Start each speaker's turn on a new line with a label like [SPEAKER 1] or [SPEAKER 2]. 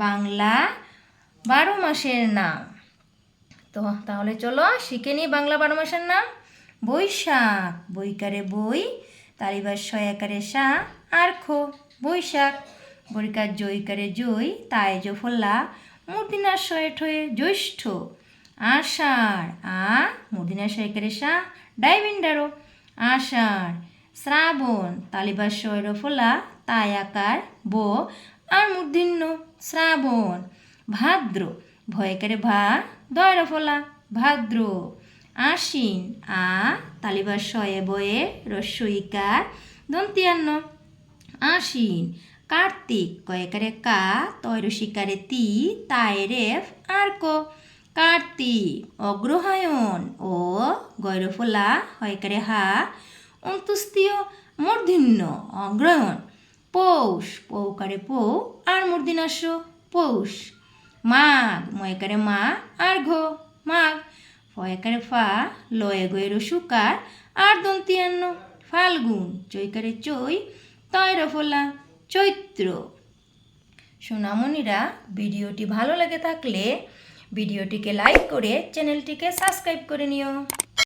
[SPEAKER 1] বাংলা 12 মাসের নাম। তো তাহলে চলো শিখে নিই বাংলা 12 মাসের নাম। বৈশাখ, বৈকারে বই, তালিবার শয়াকারে সা, আর খো বৈশাখ। বরিকার জৈকারে জই, তাই জফলা, মূর্ধন্যাস শয়ে ঠয়ে জ্যৈষ্ঠ। আষাঢ়, আ মূর্ধন্যাস শয়কারে সা, ডাইবিন্ডারো আষাঢ়। শ্রাবণ, তালিবার শয়ের ফলা, তাই আকার বো, আর মূর্ধন্য শ্রাবণ। ভাদ্র, ভয়কারে ভা, দয়ের ফলা, ভাদ্র। আশ্বিন, আ তালিবার শয়ে বয়ে, রস্বইকার, দন্তিয়ান্ন, আশ্বিন। কার্তিক, কয়েকারে কা, তয় শিকারে তি, তাই রেফ, আর ক কার্তিক। অগ্রহায়ণ, ও গৈরফলা, হয়কারে হা, অন্তুস্তীয় মূর্ধন্য অগ্রহায়ণ। পৌষ, পৌকারে পৌ, আর মূর্ধন্যাস পৌষ। মাঘ, ময়কারে মা, আর ঘ মাঘ। ফয়কারে ফা, লয়ে গয়ের সুকার, আর দন্তিয়ান্ন ফাল্গুন। চৈকারে চৈ, তয় রফলা, চৈত্র। সোনামণিরা, ভিডিওটি ভালো লেগে থাকলে ভিডিওটিকে লাইক করে চ্যানেলটিকে সাবস্ক্রাইব করে নিও।